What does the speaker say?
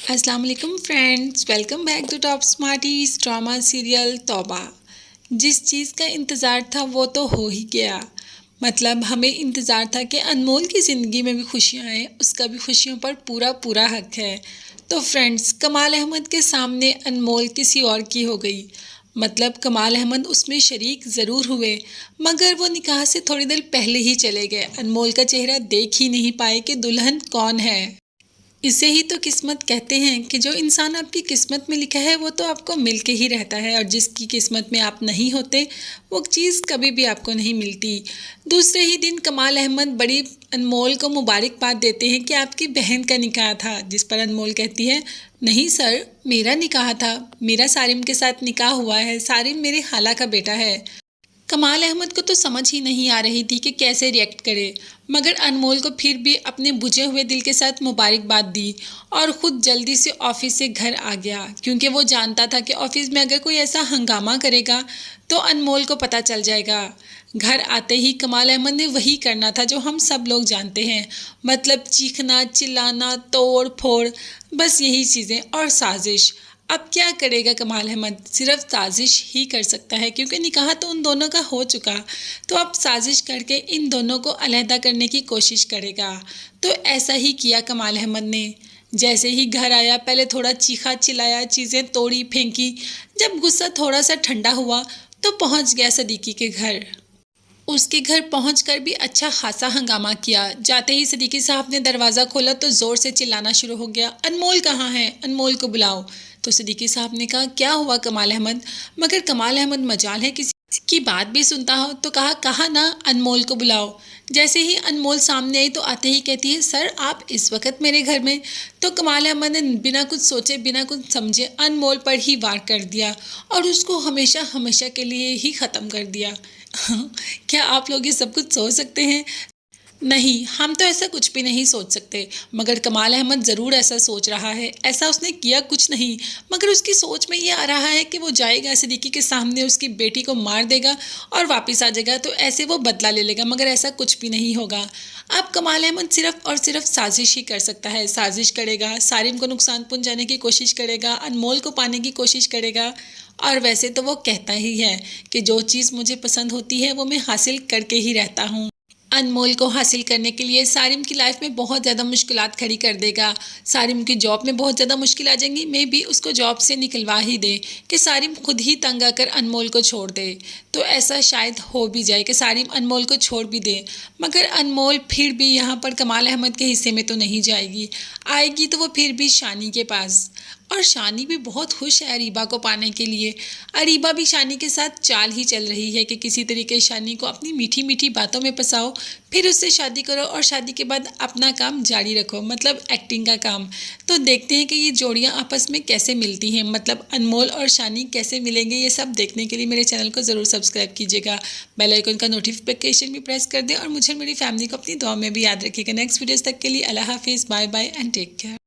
अस्सलाम वालेकुम friends, welcome back to top smarties drama serial Tauba. जिस चीज़ का इंतज़ार था वो तो हो ही गया। मतलब हमें इंतज़ार था कि अनमोल की ज़िंदगी में भी खुशियाँ आएँ, उसका भी खुशियों पर पूरा पूरा हक है। तो फ्रेंड्स, कमाल अहमद के सामने अनमोल किसी और की हो गई। मतलब कमाल अहमद उसमें शरीक ज़रूर हुए, मगर वो निकाह से थोड़ी देर पहले ही चले गए। अनमोल का चेहरा देख ही नहीं पाए कि दुल्हन कौन है। इसे ही तो किस्मत कहते हैं कि जो इंसान आपकी किस्मत में लिखा है वो तो आपको मिल के ही रहता है, और जिसकी किस्मत में आप नहीं होते वो चीज़ कभी भी आपको नहीं मिलती। दूसरे ही दिन कमाल अहमद बड़ी अनमोल को मुबारकबाद देते हैं कि आपकी बहन का निकाह था, जिस पर अनमोल कहती है, नहीं सर, मेरा निकाह था, मेरा सारिम के साथ निकाह हुआ है, सारिम मेरे खाला का बेटा है। कमाल अहमद को तो समझ ही नहीं आ रही थी कि कैसे रिएक्ट करे, मगर अनमोल को फिर भी अपने बुझे हुए दिल के साथ मुबारकबाद दी और ख़ुद जल्दी से ऑफिस से घर आ गया, क्योंकि वो जानता था कि ऑफिस में अगर कोई ऐसा हंगामा करेगा तो अनमोल को पता चल जाएगा। घर आते ही कमाल अहमद ने वही करना था जो हम सब लोग जानते हैं, मतलब चीखना, चिल्लाना, तोड़ फोड़, बस यही चीज़ें और साजिश। अब क्या करेगा कमाल अहमद, सिर्फ साजिश ही कर सकता है, क्योंकि निकाह तो उन दोनों का हो चुका। तो अब साजिश करके इन दोनों को अलहदा करने की कोशिश करेगा। तो ऐसा ही किया कमाल अहमद ने। जैसे ही घर आया पहले थोड़ा चीखा चिल्लाया, चीज़ें तोड़ी फेंकी। जब गुस्सा थोड़ा सा ठंडा हुआ तो पहुंच गया सदीकी के घर। उसके घर पहुंचकर भी अच्छा खासा हंगामा किया। जाते ही सदीकी साहब ने दरवाज़ा खोला तो ज़ोर से चिल्लाना शुरू हो गया, अनमोल कहाँ है, अनमोल को बुलाओ। तो सदीकी साहब ने कहा, क्या हुआ कमाल अहमद? मगर कमाल अहमद मजाल है किसी की बात भी सुनता हो, तो कहा ना अनमोल को बुलाओ। जैसे ही अनमोल सामने आई तो आते ही कहती है, सर आप इस वक्त मेरे घर में? तो कमाल अहमद ने बिना कुछ सोचे बिना कुछ समझे अनमोल पर ही वार कर दिया और उसको हमेशा हमेशा के लिए ही ख़त्म कर दिया। क्या आप लोग ये सब कुछ सोच सकते हैं? नहीं, हम तो ऐसा कुछ भी नहीं सोच सकते, मगर कमाल अहमद ज़रूर ऐसा सोच रहा है। ऐसा उसने किया कुछ नहीं, मगर उसकी सोच में ये आ रहा है कि वो जाएगा सिद्दीकी के सामने, उसकी बेटी को मार देगा और वापस आ जाएगा, तो ऐसे वो बदला ले लेगा, मगर ऐसा कुछ भी नहीं होगा। अब कमाल अहमद सिर्फ और सिर्फ साजिश ही कर सकता है। साजिश करेगा, सारिम को नुकसान पहुंचाने की कोशिश करेगा, अनमोल को पाने की कोशिश करेगा। और वैसे तो वो कहता ही है कि जो चीज़ मुझे पसंद होती है वो मैं हासिल करके ही रहता हूँ। अनमोल को हासिल करने के लिए सारिम की लाइफ में बहुत ज़्यादा मुश्किलात खड़ी कर देगा। सारिम की जॉब में बहुत ज़्यादा मुश्किल आ जाएंगी, मैं भी उसको जॉब से निकलवा ही दे कि सारिम खुद ही तंग आकर अनमोल को छोड़ दे। तो ऐसा शायद हो भी जाए कि सारिम अनमोल को छोड़ भी दे, मगर अनमोल फिर भी यहाँ पर कमाल अहमद के हिस्से में तो नहीं जाएगी। आएगी तो वो फिर भी शानी के पास, और शानी भी बहुत खुश है अरीबा को पाने के लिए। अरीबा भी शानी के साथ चाल ही चल रही है कि किसी तरीके शानी को अपनी मीठी मीठी बातों में फंसाओ, फिर उससे शादी करो और शादी के बाद अपना काम जारी रखो, मतलब एक्टिंग का काम। तो देखते हैं कि ये जोड़ियां आपस में कैसे मिलती हैं, मतलब अनमोल और शानी कैसे मिलेंगे। ये सब देखने के लिए मेरे चैनल को ज़रूर सब्सक्राइब कीजिएगा, बेल आइकन का नोटिफिकेशन भी प्रेस कर दें, और मुझे मेरी फैमिली को अपनी दुआ में भी याद रखिएगा। नेक्स्ट वीडियोज़ तक के लिए अल्लाह हाफिज़, bye bye and take care.